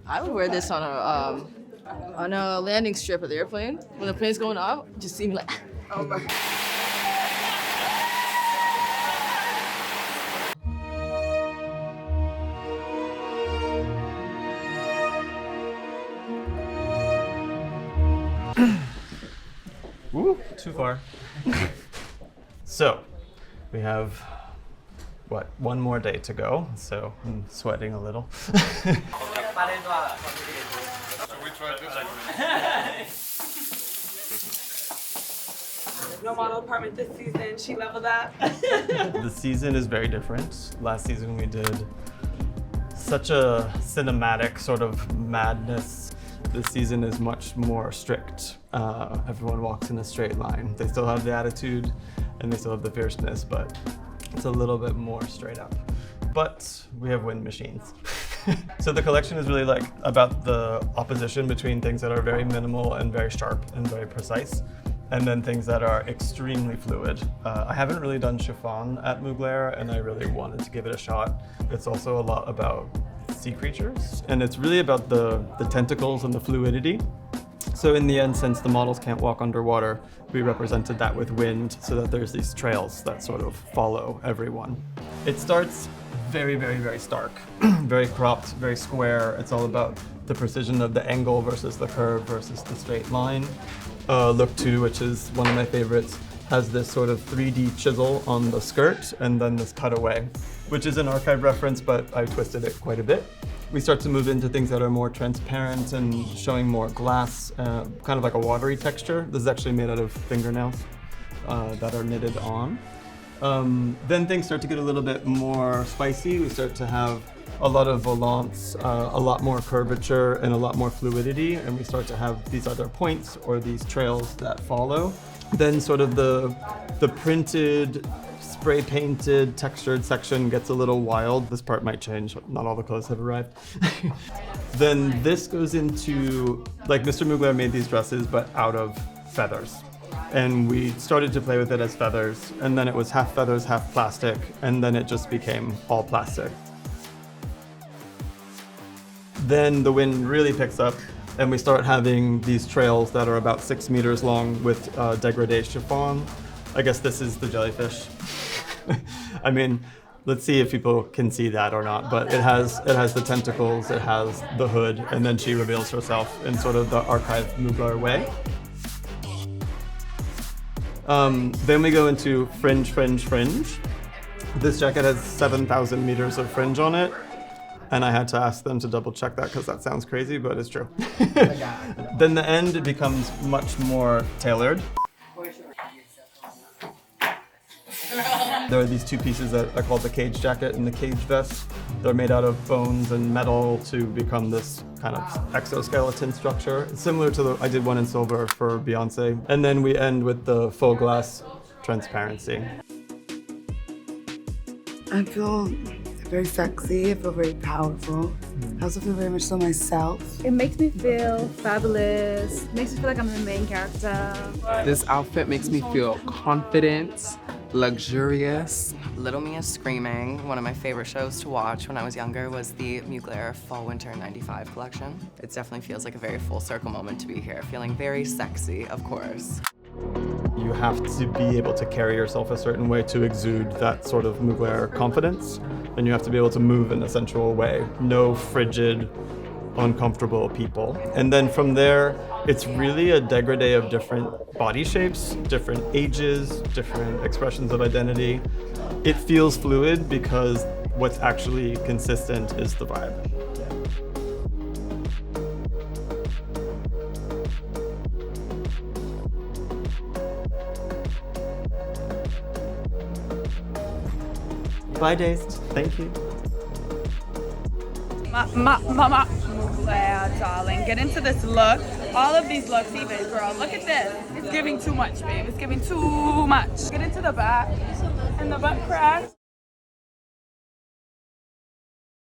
I would wear this on a landing strip of the airplane. When the plane's going off, just see me like, oh my. Woo, too far. So, we have, what, one more day to go, so I'm sweating a little. Should we try this? No model apartment this season, she leveled up. The season is very different. Last season we did such a cinematic sort of madness. This season is much more strict. Everyone walks in a straight line. They still have the attitude and they still have the fierceness, but it's a little bit more straight up. But we have wind machines. So the collection is really like about the opposition between things that are very minimal and very sharp and very precise, and then things that are extremely fluid. I haven't really done chiffon at Mugler, and I really wanted to give it a shot. It's also a lot about sea creatures, and it's really about the tentacles and the fluidity. So in the end, since the models can't walk underwater, we represented that with wind so that there's these trails that sort of follow everyone. It starts very, very, very stark, very cropped, very square. It's all about the precision of the angle versus the curve versus the straight line. Look 2, which is one of my favorites, has this sort of 3D chisel on the skirt and then this cutaway, which is an archive reference, but I twisted it quite a bit. We start to move into things that are more transparent and showing more glass, kind of like a watery texture. This is actually made out of fingernails that are knitted on. Then things start to get a little bit more spicy. We start to have a lot of volants, a lot more curvature and a lot more fluidity, and we start to have these other points or these trails that follow. Then sort of the printed, spray painted, textured section gets a little wild. This part might change, not all the clothes have arrived. Then this goes into, like Mr. Mugler made these dresses, but out of feathers. And we started to play with it as feathers, and then it was half feathers, half plastic, and then it just became all plastic. Then the wind really picks up, and we start having these trails that are about 6 meters long with dégradé chiffon. I guess this is the jellyfish. I mean, let's see if people can see that or not, but it has the tentacles, it has the hood, and then she reveals herself in sort of the archive Mugler way. Then we go into fringe, fringe, fringe. This jacket has 7,000 meters of fringe on it. And I had to ask them to double check that because that sounds crazy, but it's true. Then the end, it becomes much more tailored. There are these two pieces that are called the cage jacket and the cage vest. They're made out of bones and metal to become this kind of exoskeleton structure. It's similar to I did one in silver for Beyonce. And then we end with the faux glass transparency. I feel very sexy, I feel very powerful. I also feel very much so myself. It makes me feel fabulous, makes me feel like I'm the main character. This outfit makes me feel confident, luxurious. Little Me is screaming. One of my favorite shows to watch when I was younger was the Mugler Fall Winter '95 collection. It definitely feels like a very full circle moment to be here, feeling very sexy, of course. You have to be able to carry yourself a certain way to exude that sort of Mugler confidence, and you have to be able to move in a sensual way. No frigid, uncomfortable people. And then from there, it's really a dégradé of different body shapes, different ages, different expressions of identity. It feels fluid because what's actually consistent is the vibe. Bye, Dazed. Thank you. Mugler, darling. Get into this look. All of these looks even, girl. Look at this. It's giving too much, babe. It's giving too much. Get into the back and the butt crack.